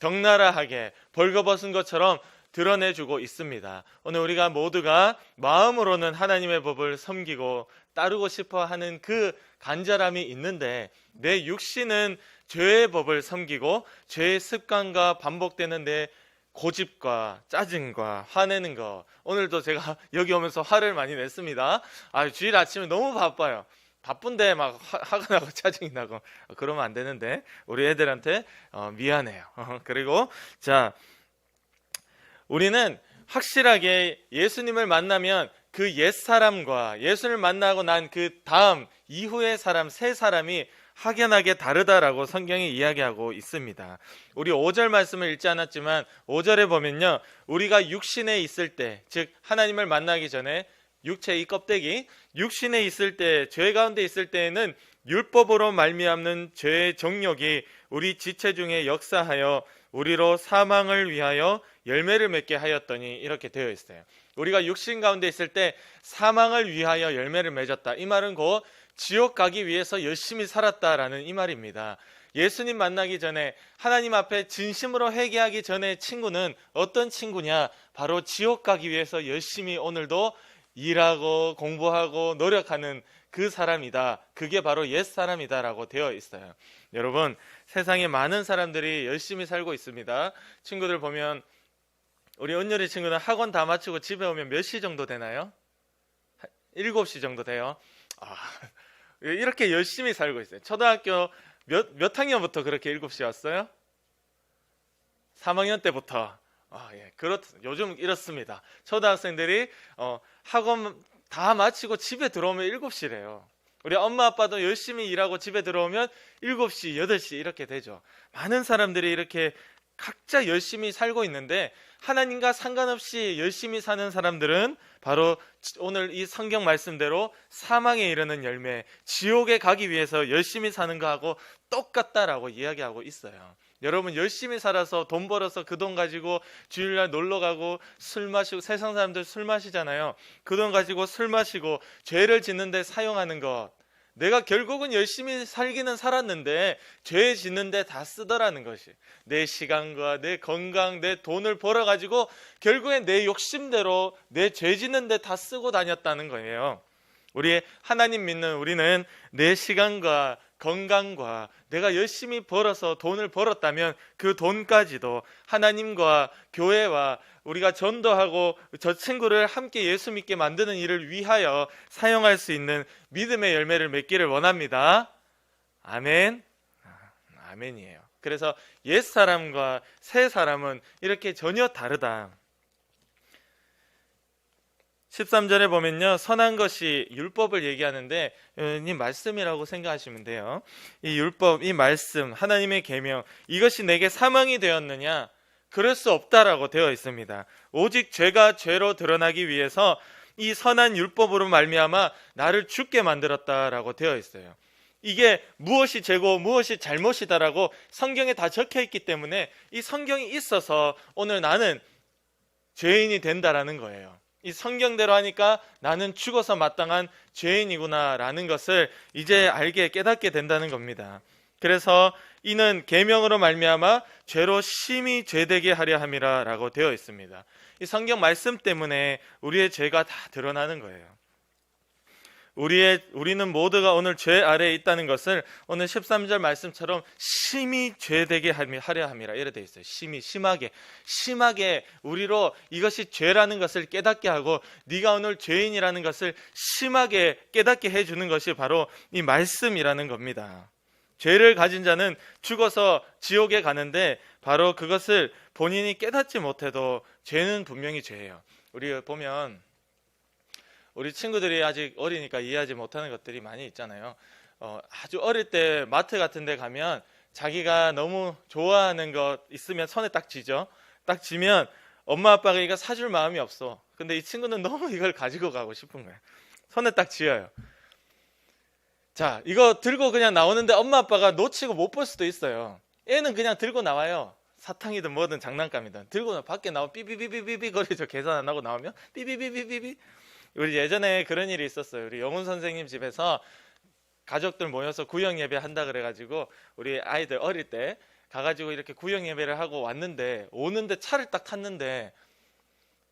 적나라하게 벌거벗은 것처럼 드러내주고 있습니다. 오늘 우리가 모두가 마음으로는 하나님의 법을 섬기고 따르고 싶어 하는 그 간절함이 있는데 내 육신은 죄의 법을 섬기고 죄의 습관과 반복되는 내 고집과 짜증과 화내는 거. 오늘도 제가 여기 오면서 화를 많이 냈습니다. 주일 아침에 너무 바빠요. 바쁜데 막 화가 나고 짜증이 나고 그러면 안 되는데 우리 애들한테 미안해요. 그리고 자, 우리는 확실하게 예수님을 만나면 그 옛사람과 예수를 만나고 난 그 다음 이후의 사람, 새 사람이 확연하게 다르다라고 성경이 이야기하고 있습니다. 우리 5절 말씀을 읽지 않았지만 5절에 보면요, 우리가 육신에 있을 때, 즉 하나님을 만나기 전에 육체 이 껍데기, 육신에 있을 때, 죄 가운데 있을 때에는 율법으로 말미암는 죄의 정욕이 우리 지체 중에 역사하여 우리로 사망을 위하여 열매를 맺게 하였더니, 이렇게 되어 있어요. 우리가 육신 가운데 있을 때 사망을 위하여 열매를 맺었다. 이 말은 곧 지옥 가기 위해서 열심히 살았다라는 이 말입니다. 예수님 만나기 전에 하나님 앞에 진심으로 회개하기 전에 친구는 어떤 친구냐? 바로 지옥 가기 위해서 열심히 오늘도 일하고 공부하고 노력하는 그 사람이다. 그게 바로 옛사람이다라고 되어 있어요. 여러분, 세상에 많은 사람들이 열심히 살고 있습니다. 친구들 보면 우리 은율이 친구는 학원 다 마치고 집에 오면 몇 시 정도 되나요? 7시 정도 돼요. 이렇게 열심히 살고 있어요. 초등학교 몇 학년부터 그렇게 7시 왔어요? 3학년 때부터. 요즘 이렇습니다. 초등학생들이 학원 다 마치고 집에 들어오면 7시래요. 우리 엄마 아빠도 열심히 일하고 집에 들어오면 7시, 8시 이렇게 되죠. 많은 사람들이 이렇게 각자 열심히 살고 있는데 하나님과 상관없이 열심히 사는 사람들은 바로 오늘 이 성경 말씀대로 사망에 이르는 열매, 지옥에 가기 위해서 열심히 사는 거하고 똑같다라고 이야기하고 있어요. 여러분, 열심히 살아서 돈 벌어서 그 돈 가지고 주일날 놀러 가고 술 마시고, 세상 사람들 술 마시잖아요. 그 돈 가지고 술 마시고 죄를 짓는데 사용하는 것, 내가 결국은 열심히 살기는 살았는데 죄 짓는데 다 쓰더라는 것이, 내 시간과 내 건강, 내 돈을 벌어가지고 결국엔 내 욕심대로 내 죄 짓는데 다 쓰고 다녔다는 거예요. 우리 하나님 믿는 우리는 내 시간과 건강과 내가 열심히 벌어서 돈을 벌었다면 그 돈까지도 하나님과 교회와 우리가 전도하고 저 친구를 함께 예수 믿게 만드는 일을 위하여 사용할 수 있는 믿음의 열매를 맺기를 원합니다. 아멘. 아멘이에요. 그래서 옛사람과 새사람은 이렇게 전혀 다르다. 13절에 보면요, 선한 것이 율법을 얘기하는데 이 말씀이라고 생각하시면 돼요. 이 율법, 이 말씀, 하나님의 계명, 이것이 내게 사망이 되었느냐? 그럴 수 없다라고 되어 있습니다. 오직 죄가 죄로 드러나기 위해서 이 선한 율법으로 말미암아 나를 죽게 만들었다라고 되어 있어요. 이게 무엇이 죄고 무엇이 잘못이다라고 성경에 다 적혀 있기 때문에 이 성경이 있어서 오늘 나는 죄인이 된다라는 거예요. 이 성경대로 하니까 나는 죽어서 마땅한 죄인이구나 라는 것을 이제 알게 깨닫게 된다는 겁니다. 그래서 이는 계명으로 말미암아 죄로 심히 죄되게 하려 함이라 라고 되어 있습니다. 이 성경 말씀 때문에 우리의 죄가 다 드러나는 거예요. 우리는 모두가 오늘 죄 아래에 있다는 것을 오늘 13절 말씀처럼 심히 죄되게 하려 함이라 이래 되어 있어요. 심하게 우리로 이것이 죄라는 것을 깨닫게 하고 네가 오늘 죄인이라는 것을 심하게 깨닫게 해주는 것이 바로 이 말씀이라는 겁니다. 죄를 가진 자는 죽어서 지옥에 가는데 바로 그것을 본인이 깨닫지 못해도 죄는 분명히 죄예요. 우리 보면 우리 친구들이 아직 어리니까 이해하지 못하는 것들이 많이 있잖아요. 아주 어릴 때 마트 같은 데 가면 자기가 너무 좋아하는 것 있으면 손에 딱 쥐죠. 딱 쥐면 엄마 아빠가 이거 사줄 마음이 없어. 근데 이 친구는 너무 이걸 가지고 가고 싶은 거예요. 손에 딱 쥐어요. 자, 이거 들고 그냥 나오는데 엄마 아빠가 놓치고 못 볼 수도 있어요. 애는 그냥 들고 나와요. 사탕이든 뭐든 장난감이든 들고 밖에 나오면 삐삐삐삐삐 거리죠. 계산 안 하고 나오면 삐삐삐삐삐. 우리 예전에 그런 일이 있었어요. 우리 영훈 선생님 집에서 가족들 모여서 구역 예배 한다 그래가지고 우리 아이들 어릴 때 가가지고 이렇게 구역 예배를 하고 왔는데, 오는데 차를 딱 탔는데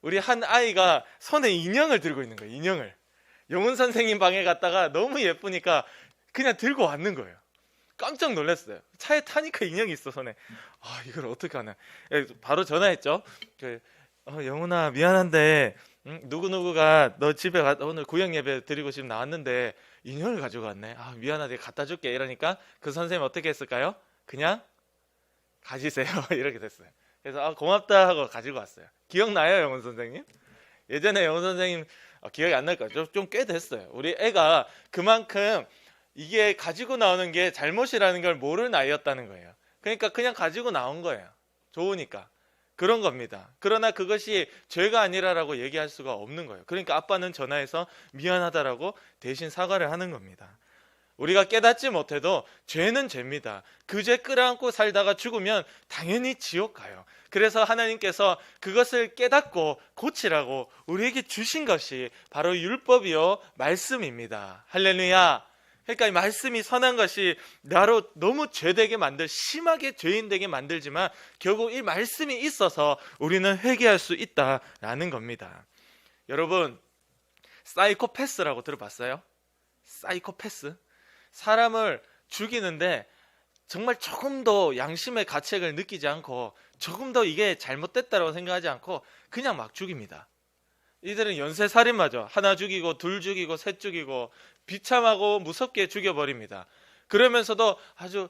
우리 한 아이가 손에 인형을 들고 있는 거예요. 인형을. 영훈 선생님 방에 갔다가 너무 예쁘니까 그냥 들고 왔는 거예요. 깜짝 놀랐어요. 차에 타니까 인형이 있어, 손에. 아, 이걸 어떻게 하나. 바로 전화했죠. 영훈아, 미안한데 누구누구가 너 집에 오늘 구역 예배 드리고 지금 나왔는데 인형을 가지고 왔네. 아, 미안하다, 갖다 줄게. 이러니까 그 선생님 어떻게 했을까요? 그냥 가지세요. 이렇게 됐어요. 그래서 고맙다 하고 가지고 왔어요. 기억나요, 영훈 선생님? 예전에 영훈 선생님 기억이 안 날 거예요. 좀 꽤 됐어요. 우리 애가 그만큼 이게 가지고 나오는 게 잘못이라는 걸 모를 나이였다는 거예요. 그러니까 그냥 가지고 나온 거예요. 좋으니까. 그런 겁니다. 그러나 그것이 죄가 아니라라고 얘기할 수가 없는 거예요. 그러니까 아빠는 전화해서 미안하다라고 대신 사과를 하는 겁니다. 우리가 깨닫지 못해도 죄는 죄입니다. 그 죄 끌어안고 살다가 죽으면 당연히 지옥 가요. 그래서 하나님께서 그것을 깨닫고 고치라고 우리에게 주신 것이 바로 율법이요 말씀입니다. 할렐루야. 그러니까 이 말씀이 선한 것이 나로 너무 죄되게 심하게 죄인 되게 만들지만 결국 이 말씀이 있어서 우리는 회개할 수 있다라는 겁니다. 여러분, 사이코패스라고 들어봤어요? 사이코패스? 사람을 죽이는데 정말 조금 더 양심의 가책을 느끼지 않고 조금 더 이게 잘못됐다고 생각하지 않고 그냥 막 죽입니다. 이들은 연쇄살인마죠. 하나 죽이고 둘 죽이고 셋 죽이고 비참하고 무섭게 죽여버립니다. 그러면서도 아주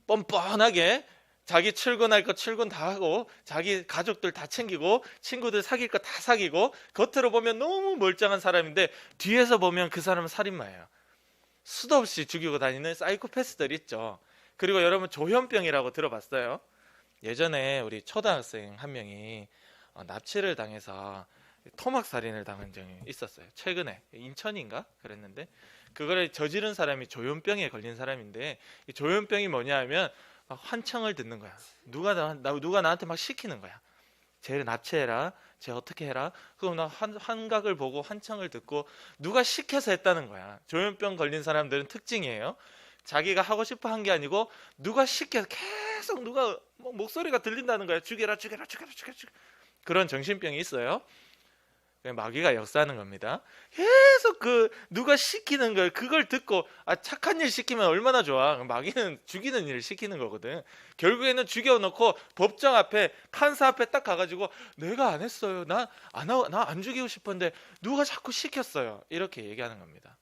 뻔뻔하게 자기 출근할 거 출근 다 하고 자기 가족들 다 챙기고 친구들 사귈 거 다 사귀고 겉으로 보면 너무 멀쩡한 사람인데 뒤에서 보면 그 사람은 살인마예요. 수도 없이 죽이고 다니는 사이코패스들 있죠. 그리고 여러분, 조현병이라고 들어봤어요? 예전에 우리 초등학생 한 명이 납치를 당해서 토막살인을 당한 적이 있었어요. 최근에 인천인가 그랬는데 그거를 저지른 사람이 조현병에 걸린 사람인데, 이 조현병이 뭐냐 하면 막 환청을 듣는 거야. 누가 나한테 막 시키는 거야. 쟤를 납치해라, 쟤 어떻게 해라. 그럼 나 환각을 보고 환청을 듣고 누가 시켜서 했다는 거야. 조현병 걸린 사람들은 특징이에요. 자기가 하고 싶어 한 게 아니고 누가 시켜서 계속 누가 목소리가 들린다는 거야. 죽여라 죽여라 죽여라 죽여라. 그런 정신병이 있어요. 마귀가 역사하는 겁니다. 계속 누가 시키는 걸 그걸 듣고 착한 일 시키면 얼마나 좋아. 마귀는 죽이는 일을 시키는 거거든. 결국에는 죽여놓고 법정 앞에 판사 앞에 딱 가가지고 내가 안 했어요. 나 안 죽이고 싶었는데 누가 자꾸 시켰어요. 이렇게 얘기하는 겁니다.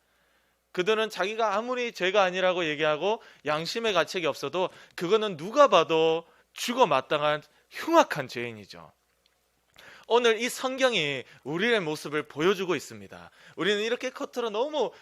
그들은 자기가 아무리 죄가 아니라고 얘기하고 양심의 가책이 없어도 그거는 누가 봐도 죽어 마땅한 흉악한 죄인이죠. 오늘 이 성경이 우리의 모습을 보여주고 있습니다. 우리는 이렇게 겉으로 너무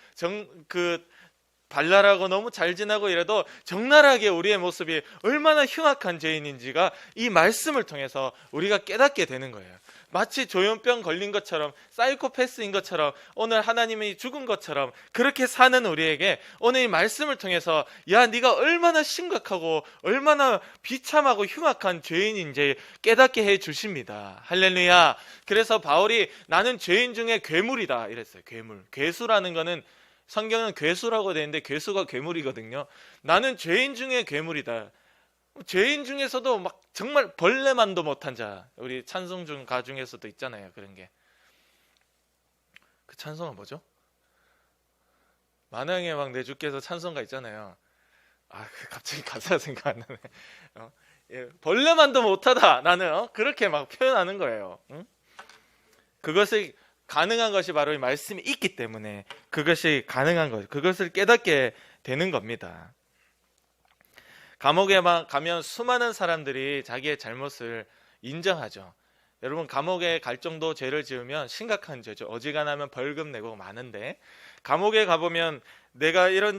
발랄하고 너무 잘 지나고 이래도 적나라하게 우리의 모습이 얼마나 흉악한 죄인인지가 이 말씀을 통해서 우리가 깨닫게 되는 거예요. 마치 조현병 걸린 것처럼 사이코패스인 것처럼 오늘 하나님이 죽은 것처럼 그렇게 사는 우리에게 오늘 이 말씀을 통해서 야, 네가 얼마나 심각하고 얼마나 비참하고 흉악한 죄인인지 깨닫게 해 주십니다. 할렐루야. 그래서 바울이 나는 죄인 중에 괴물이다 이랬어요. 괴물. 괴수라는 거는 성경은 괴수라고 되어 있는데 괴수가 괴물이거든요. 나는 죄인 중에 괴물이다. 죄인 중에서도 막 정말 벌레만도 못한 자. 우리 찬송 중 가중에서도 있잖아요. 그런 게. 그 찬송은 뭐죠? 만왕의 왕 내 주께서 찬송가 있잖아요. 갑자기 가사가 생각 안 나네. 벌레만도 못하다. 나는 그렇게 막 표현하는 거예요. 응? 그것을 가능한 것이 바로 이 말씀이 있기 때문에 그것이 가능한 것, 그것을 깨닫게 되는 겁니다. 감옥에 가면 수많은 사람들이 자기의 잘못을 인정하죠. 여러분, 감옥에 갈 정도 죄를 지으면 심각한 죄죠. 어지간하면 벌금 내고 많은데 감옥에 가보면 내가 이런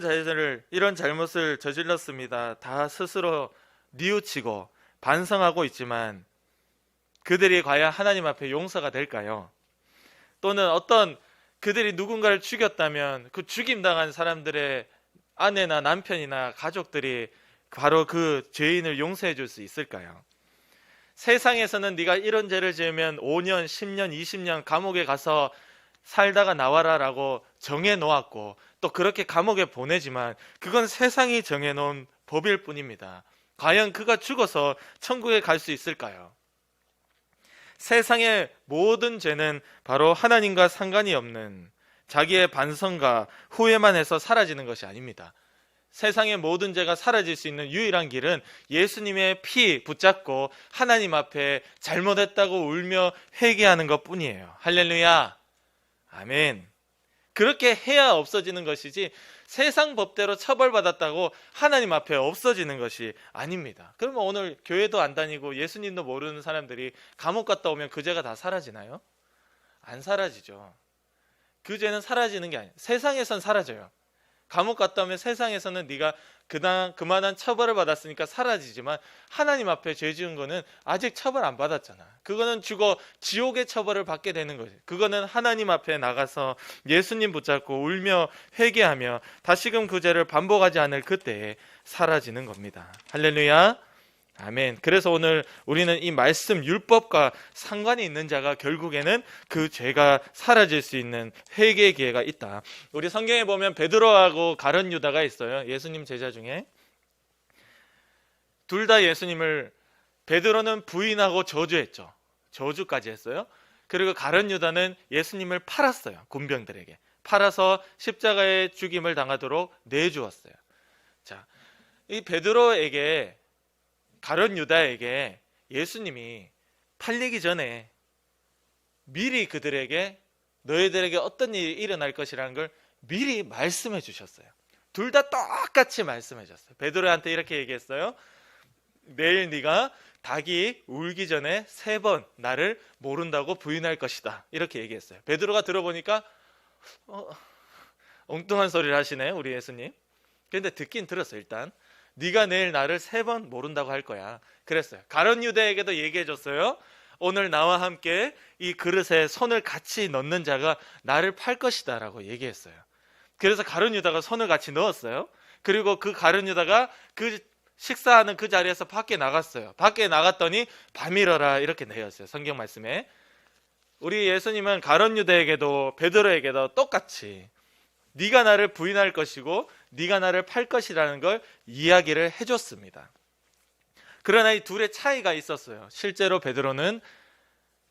잘못을 저질렀습니다. 다 스스로 뉘우치고 반성하고 있지만 그들이 과연 하나님 앞에 용서가 될까요? 또는 어떤 그들이 누군가를 죽였다면 그 죽임당한 사람들의 아내나 남편이나 가족들이 바로 그 죄인을 용서해 줄 수 있을까요? 세상에서는 네가 이런 죄를 지으면 5년, 10년, 20년 감옥에 가서 살다가 나와라 라고 정해놓았고 또 그렇게 감옥에 보내지만 그건 세상이 정해놓은 법일 뿐입니다. 과연 그가 죽어서 천국에 갈 수 있을까요? 세상의 모든 죄는 바로 하나님과 상관이 없는 자기의 반성과 후회만 해서 사라지는 것이 아닙니다. 세상의 모든 죄가 사라질 수 있는 유일한 길은 예수님의 피 붙잡고 하나님 앞에 잘못했다고 울며 회개하는 것뿐이에요. 할렐루야. 아멘. 그렇게 해야 없어지는 것이지 세상 법대로 처벌받았다고 하나님 앞에 없어지는 것이 아닙니다. 그러면 오늘 교회도 안 다니고 예수님도 모르는 사람들이 감옥 갔다 오면 그 죄가 다 사라지나요? 안 사라지죠. 그 죄는 사라지는 게 아니에요. 세상에선 사라져요. 감옥 갔다 오면 세상에서는 네가 그만한 처벌을 받았으니까 사라지지만 하나님 앞에 죄 지은 거는 아직 처벌 안 받았잖아. 그거는 죽어 지옥의 처벌을 받게 되는 거지. 그거는 하나님 앞에 나가서 예수님 붙잡고 울며 회개하며 다시금 그 죄를 반복하지 않을 그때에 사라지는 겁니다. 할렐루야. 아멘. 그래서 오늘 우리는 이 말씀 율법과 상관이 있는 자가 결국에는 그 죄가 사라질 수 있는 회개의 기회가 있다. 우리 성경에 보면 베드로하고 가룟 유다가 있어요. 예수님 제자 중에. 둘 다 예수님을, 베드로는 부인하고 저주했죠. 저주까지 했어요. 그리고 가룟 유다는 예수님을 팔았어요. 군병들에게. 팔아서 십자가에 죽임을 당하도록 내주었어요. 자, 이 베드로에게, 가룟 유다에게 예수님이 팔리기 전에 미리 그들에게 너희들에게 어떤 일이 일어날 것이라는 걸 미리 말씀해 주셨어요. 둘 다 똑같이 말씀해 주셨어요. 베드로한테 이렇게 얘기했어요. 내일 네가 닭이 울기 전에 3번 나를 모른다고 부인할 것이다. 이렇게 얘기했어요. 베드로가 들어보니까 엉뚱한 소리를 하시네, 우리 예수님. 근데 듣긴 들었어요. 일단 네가 내일 나를 3번 모른다고 할 거야. 그랬어요. 가룟 유다에게도 얘기해 줬어요. 오늘 나와 함께 이 그릇에 손을 같이 넣는 자가 나를 팔 것이다 라고 얘기했어요. 그래서 가룟 유다가 손을 같이 넣었어요. 그리고 그 가룟 유다가 그 식사하는 그 자리에서 밖에 나갔어요. 밖에 나갔더니 밤이러라 이렇게 내었어요. 성경 말씀에. 우리 예수님은 가룟 유다에게도 베드로에게도 똑같이 네가 나를 부인할 것이고 네가 나를 팔 것이라는 걸 이야기를 해줬습니다. 그러나 이 둘의 차이가 있었어요. 실제로 베드로는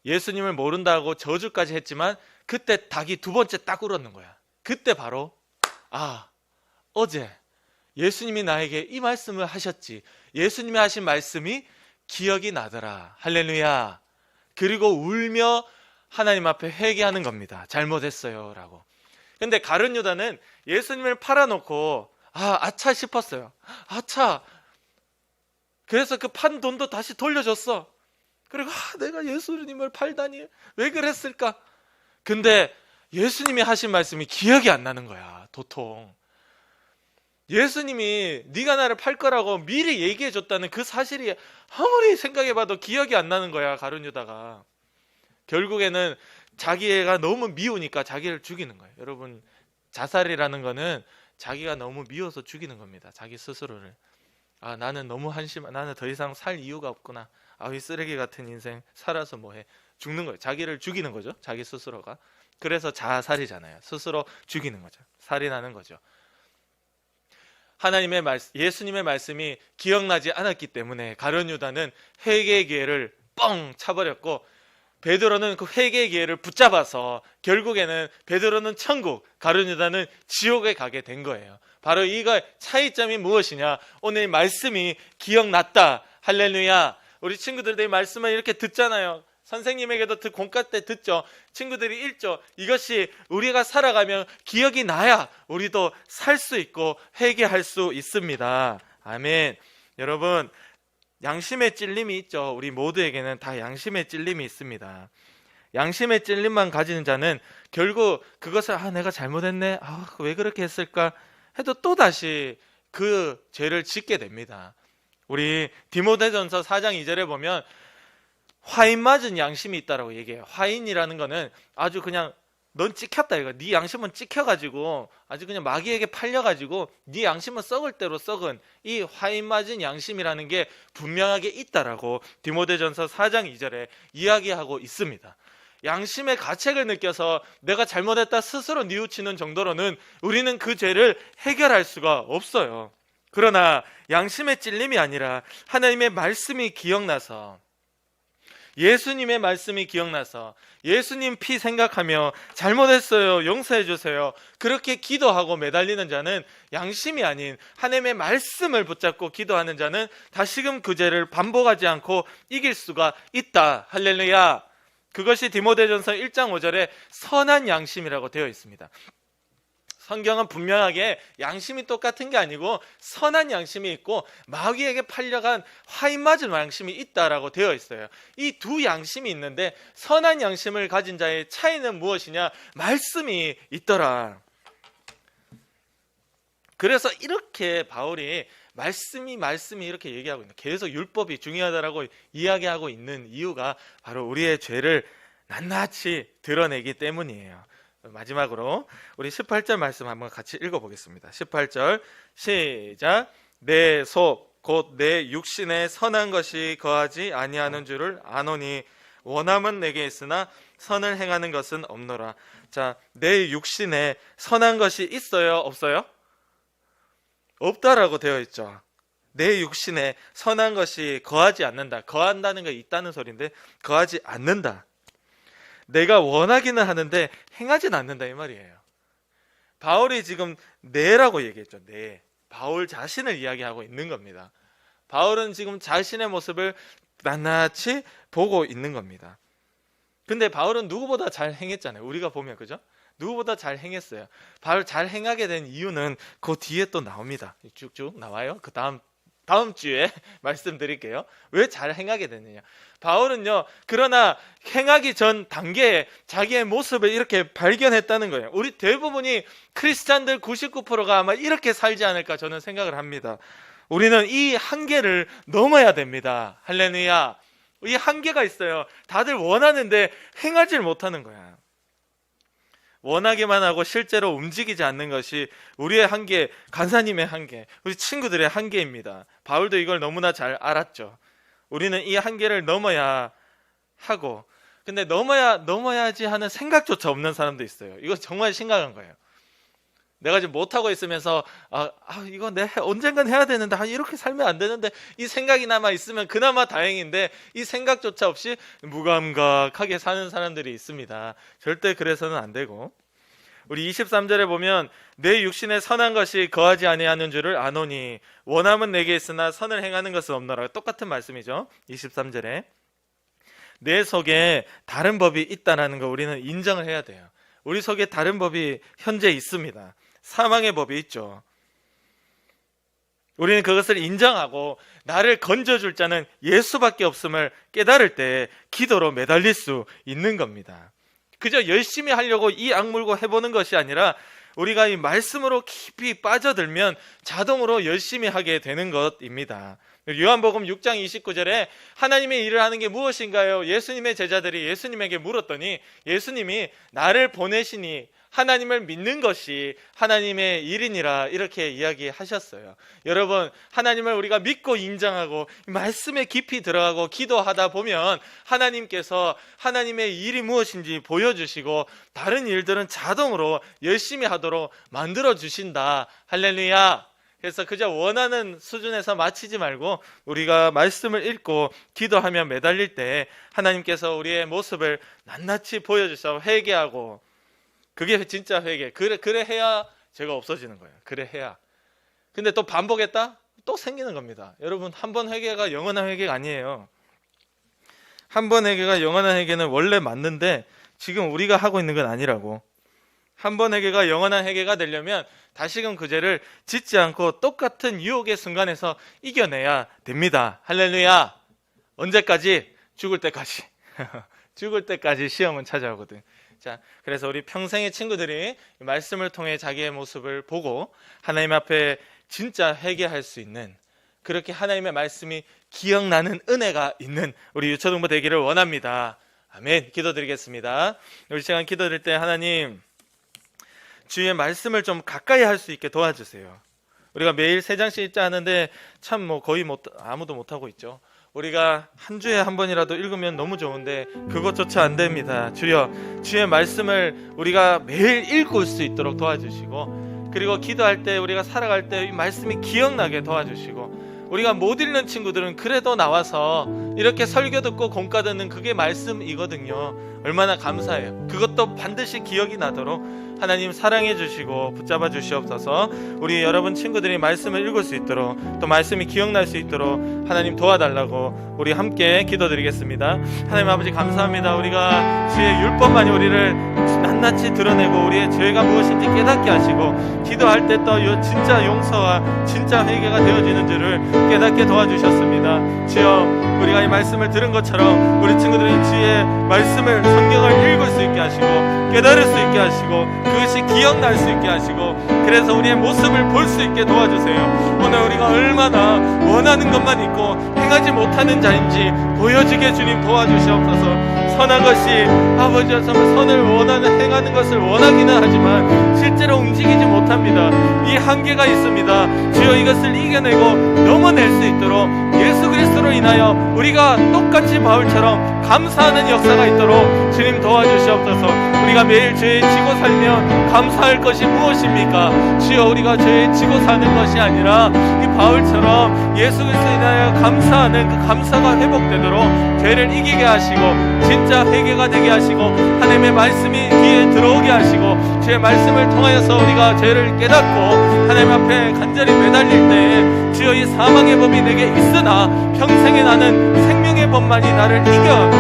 예수님을 모른다고 저주까지 했지만 그때 닭이 2번째 딱 울었는 거야. 그때 바로 어제 예수님이 나에게 이 말씀을 하셨지. 예수님이 하신 말씀이 기억이 나더라. 할렐루야. 그리고 울며 하나님 앞에 회개하는 겁니다. 잘못했어요 라고. 근데 가룟 유다는 예수님을 팔아놓고 아차 싶었어요. 아차. 그래서 그 판 돈도 다시 돌려줬어. 그리고 내가 예수님을 팔다니 왜 그랬을까? 근데 예수님이 하신 말씀이 기억이 안 나는 거야. 도통. 예수님이 네가 나를 팔 거라고 미리 얘기해 줬다는 그 사실이 아무리 생각해봐도 기억이 안 나는 거야. 가룟 유다가. 결국에는 자기가 너무 미우니까 자기를 죽이는 거예요. 여러분, 자살이라는 거는 자기가 너무 미워서 죽이는 겁니다. 자기 스스로를. 나는 너무 나는 더 이상 살 이유가 없구나. 이 쓰레기 같은 인생 살아서 뭐해. 죽는 거예요. 자기를 죽이는 거죠. 자기 스스로가. 그래서 자살이잖아요. 스스로 죽이는 거죠. 살인하는 거죠. 하나님의 말씀, 예수님의 말씀이 기억나지 않았기 때문에 가룟 유다는 회개의 기회를 뻥 차버렸고 베드로는 그 회개의 기회를 붙잡아서 결국에는 베드로는 천국, 가룟 유다는 지옥에 가게 된 거예요. 바로 이거 차이점이 무엇이냐? 오늘 말씀이 기억났다. 할렐루야. 우리 친구들도 이 말씀을 이렇게 듣잖아요. 선생님에게도 공과 때 듣죠. 친구들이 읽죠. 이것이 우리가 살아가면 기억이 나야 우리도 살 수 있고 회개할 수 있습니다. 아멘. 여러분, 양심의 찔림이 있죠. 우리 모두에게는 다 양심의 찔림이 있습니다. 양심의 찔림만 가지는 자는 결국 그것을 내가 잘못했네. 왜 그렇게 했을까? 해도 또다시 그 죄를 짓게 됩니다. 우리 디모데전서 4장 2절에 보면 화인 맞은 양심이 있다라고 얘기해요. 화인이라는 거는 아주 그냥 넌 찍혔다 이거. 네 양심은 찍혀가지고 아주 그냥 마귀에게 팔려가지고 네 양심은 썩을 대로 썩은 이 화인 맞은 양심이라는 게 분명하게 있다라고 디모데전서 4장 2절에 이야기하고 있습니다. 양심의 가책을 느껴서 내가 잘못했다 스스로 뉘우치는 정도로는 우리는 그 죄를 해결할 수가 없어요. 그러나 양심의 찔림이 아니라 하나님의 말씀이 기억나서, 예수님의 말씀이 기억나서 예수님 피 생각하며 잘못했어요, 용서해 주세요, 그렇게 기도하고 매달리는 자는, 양심이 아닌 하나님의 말씀을 붙잡고 기도하는 자는 다시금 그 죄를 반복하지 않고 이길 수가 있다. 할렐루야. 그것이 디모데전서 1장 5절에 선한 양심이라고 되어 있습니다. 성경은 분명하게 양심이 똑같은 게 아니고 선한 양심이 있고 마귀에게 팔려간 화인 맞은 양심이 있다라고 되어 있어요. 이 두 양심이 있는데 선한 양심을 가진 자의 차이는 무엇이냐? 말씀이 있더라. 그래서 이렇게 바울이 말씀이 이렇게 얘기하고 있는, 계속 율법이 중요하다라고 이야기하고 있는 이유가 바로 우리의 죄를 낱낱이 드러내기 때문이에요. 마지막으로 우리 18절 말씀 한번 같이 읽어보겠습니다. 18절 시작. 내 속 곧 내 육신에 선한 것이 거하지 아니하는 줄을 아노니 원함은 내게 있으나 선을 행하는 것은 없노라. 자, 내 육신에 선한 것이 있어요, 없어요? 없다라고 되어 있죠. 내 육신에 선한 것이 거하지 않는다. 거한다는 게 있다는 소리인데 거하지 않는다. 내가 원하기는 하는데 행하진 않는다 이 말이에요. 바울이 지금 내라고 얘기했죠. 내. 바울 자신을 이야기하고 있는 겁니다. 바울은 지금 자신의 모습을 낱낱이 보고 있는 겁니다. 근데 바울은 누구보다 잘 행했잖아요. 우리가 보면, 그죠? 누구보다 잘 행했어요. 바울 잘 행하게 된 이유는 그 뒤에 또 나옵니다. 쭉쭉 나와요. 그 다음 주에 말씀드릴게요. 왜 잘 행하게 됐느냐? 바울은요, 그러나 행하기 전 단계에 자기의 모습을 이렇게 발견했다는 거예요. 우리 대부분이 크리스찬들 99%가 아마 이렇게 살지 않을까 저는 생각을 합니다. 우리는 이 한계를 넘어야 됩니다. 할렐루야. 이 한계가 있어요. 다들 원하는데 행하지 못하는 거야. 원하기만 하고 실제로 움직이지 않는 것이 우리의 한계, 간사님의 한계, 우리 친구들의 한계입니다. 바울도 이걸 너무나 잘 알았죠. 우리는 이 한계를 넘어야 하고, 근데 넘어야지 하는 생각조차 없는 사람도 있어요. 이거 정말 심각한 거예요. 내가 지금 못하고 있으면서 이거 내가 언젠간 해야 되는데 이렇게 살면 안 되는데, 이 생각이 남아 있으면 그나마 다행인데 이 생각조차 없이 무감각하게 사는 사람들이 있습니다. 절대 그래서는 안 되고, 우리 23절에 보면 내 육신에 선한 것이 거하지 아니하는 줄을 아노니 원함은 내게 있으나 선을 행하는 것은 없노라. 똑같은 말씀이죠. 23절에 내 속에 다른 법이 있다는 거 우리는 인정을 해야 돼요. 우리 속에 다른 법이 현재 있습니다. 사망의 법이 있죠. 우리는 그것을 인정하고 나를 건져줄 자는 예수밖에 없음을 깨달을 때 기도로 매달릴 수 있는 겁니다. 그저 열심히 하려고 이 악물고 해보는 것이 아니라 우리가 이 말씀으로 깊이 빠져들면 자동으로 열심히 하게 되는 것입니다. 요한복음 6장 29절에 하나님의 일을 하는 게 무엇인가요? 예수님의 제자들이 예수님에게 물었더니 예수님이 나를 보내시니 하나님을 믿는 것이 하나님의 일이니라 이렇게 이야기하셨어요. 여러분, 하나님을 우리가 믿고 인정하고 말씀에 깊이 들어가고 기도하다 보면 하나님께서 하나님의 일이 무엇인지 보여주시고 다른 일들은 자동으로 열심히 하도록 만들어주신다. 할렐루야. 그래서 그저 원하는 수준에서 마치지 말고 우리가 말씀을 읽고 기도하며 매달릴 때 하나님께서 우리의 모습을 낱낱이 보여주셔서 회개하고, 그게 진짜 회개. 그래 해야 죄가 없어지는 거예요. 그래 해야. 근데 또 반복했다? 또 생기는 겁니다. 여러분, 한 번 회개가 영원한 회개가 아니에요. 한 번 회개가 영원한 회개는 원래 맞는데 지금 우리가 하고 있는 건 아니라고. 한 번 회개가 영원한 회개가 되려면 다시금 그 죄를 짓지 않고 똑같은 유혹의 순간에서 이겨내야 됩니다. 할렐루야. 언제까지? 죽을 때까지. 죽을 때까지 시험은 찾아오거든. 자, 그래서 우리 평생의 친구들이 말씀을 통해 자기의 모습을 보고 하나님 앞에 진짜 회개할 수 있는, 그렇게 하나님의 말씀이 기억나는 은혜가 있는 우리 유초동부 되기를 원합니다. 아멘. 기도드리겠습니다. 우리 시간 기도드릴 때 하나님, 주의 말씀을 좀 가까이 할 수 있게 도와주세요. 우리가 매일 3장씩 읽자 하는데 참 거의 아무도 못하고 있죠. 우리가 한 주에 한 번이라도 읽으면 너무 좋은데 그것조차 안 됩니다. 주여, 주의 말씀을 우리가 매일 읽을 수 있도록 도와주시고 그리고 기도할 때 우리가 살아갈 때 이 말씀이 기억나게 도와주시고, 우리가 못 읽는 친구들은 그래도 나와서 이렇게 설교 듣고 공과 듣는 그게 말씀이거든요. 얼마나 감사해요. 그것도 반드시 기억이 나도록 하나님 사랑해 주시고 붙잡아 주시옵소서. 우리 여러분 친구들이 말씀을 읽을 수 있도록, 또 말씀이 기억날 수 있도록 하나님 도와달라고 우리 함께 기도드리겠습니다. 하나님 아버지 감사합니다. 우리가 주의 율법만이 우리를 낱낱이 드러내고 우리의 죄가 무엇인지 깨닫게 하시고, 기도할 때 또 진짜 용서와 진짜 회개가 되어지는 줄을 깨닫게 도와주셨습니다. 주여, 우리가 이 말씀을 들은 것처럼 우리 친구들이 주의 말씀을, 성경을 읽을 수 있게 하시고 깨달을 수 있게 하시고 그것이 기억날 수 있게 하시고, 그래서 우리의 모습을 볼 수 있게 도와주세요. 오늘 우리가 얼마나 원하는 것만 있고 행하지 못하는 자인지 보여주게 주님 도와주시옵소서. 선한 것이 아버지와 선을 원하는, 행하는 것을 원하기는 하지만 실제로 움직이지 못합니다. 이 한계가 있습니다. 주여, 이것을 이겨내고 넘어낼 수 있도록 예수 그리스도로 인하여 우리가 똑같이 바울처럼 감사하는 역사가 있도록 주님 도와주시옵소서. 우리가 매일 죄에 지고 살면 감사할 것이 무엇입니까? 주여, 우리가 죄에 지고 사는 것이 아니라 이 바울처럼 예수 그리스도에 인하여 감사하는 그 감사가 회복되도록 죄를 이기게 하시고 진짜 회개가 되게 하시고 하나님의 말씀이 귀에 들어오게 하시고, 주의 말씀을 통하여서 우리가 죄를 깨닫고 하나님 앞에 간절히 매달릴 때에 주여, 이 사망의 법이 내게 있으나 평생에 나는 생명의 법만이 나를 이겨,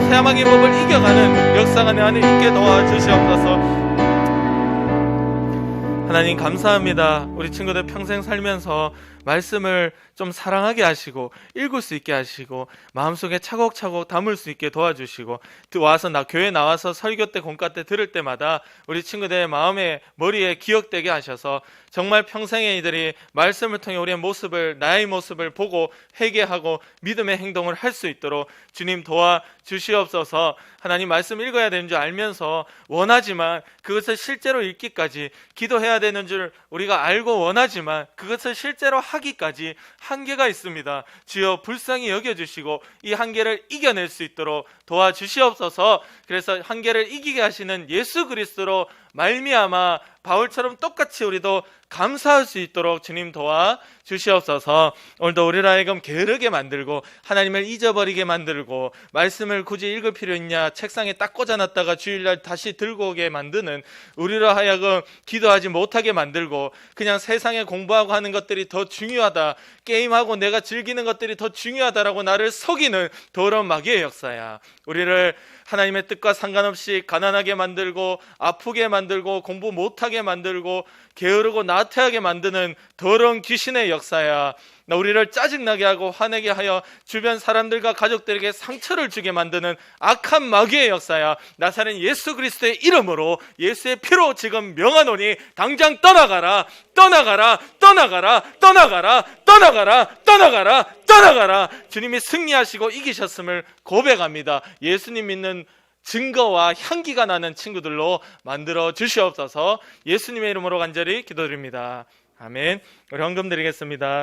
사망의 법을 이겨가는 역사가 내 안에 있게 도와주시옵소서. 하나님 감사합니다. 우리 친구들 평생 살면서 말씀을 좀 사랑하게 하시고 읽을 수 있게 하시고 마음속에 차곡차곡 담을 수 있게 도와주시고, 와서 교회 나와서 설교 때 공과 때 들을 때마다 우리 친구들의 마음에, 머리에 기억되게 하셔서 정말 평생에 이들이 말씀을 통해 우리의 모습을, 나의 모습을 보고 회개하고 믿음의 행동을 할 수 있도록 주님 도와주시옵소서. 하나님 말씀 읽어야 되는 줄 알면서 원하지만 그것을 실제로 읽기까지, 기도해야 되는 줄 우리가 알고 원하지만 그것을 실제로 하기까지 한계가 있습니다. 주여, 불쌍히 여겨주시고 이 한계를 이겨낼 수 있도록 도와주시옵소서. 그래서 한계를 이기게 하시는 예수 그리스도로 말미암아 바울처럼 똑같이 우리도 감사할 수 있도록 주님 도와주시옵소서. 오늘도 우리를 하여금 게으르게 만들고 하나님을 잊어버리게 만들고, 말씀을 굳이 읽을 필요 있냐, 책상에 딱 꽂아놨다가 주일날 다시 들고 오게 만드는 우리로 하여금 기도하지 못하게 만들고, 그냥 세상에 공부하고 하는 것들이 더 중요하다, 게임하고 내가 즐기는 것들이 더 중요하다라고 나를 속이는 더러운 마귀의 역사야. 우리를 하나님의 뜻과 상관없이 가난하게 만들고 아프게 만들고 공부 못하게 만들고 게으르고 나태하게 만드는 더러운 귀신의 역사야. 우리를 짜증나게 하고 화내게 하여 주변 사람들과 가족들에게 상처를 주게 만드는 악한 마귀의 역사야. 나사렛 예수 그리스도의 이름으로, 예수의 피로 지금 명하노니 당장 떠나가라, 떠나가라, 떠나가라, 떠나가라, 떠나가라, 떠나가라, 떠나가라. 주님이 승리하시고 이기셨음을 고백합니다. 예수님 믿는 증거와 향기가 나는 친구들로 만들어 주시옵소서. 예수님의 이름으로 간절히 기도드립니다. 아멘. 우리 헌금 드리겠습니다.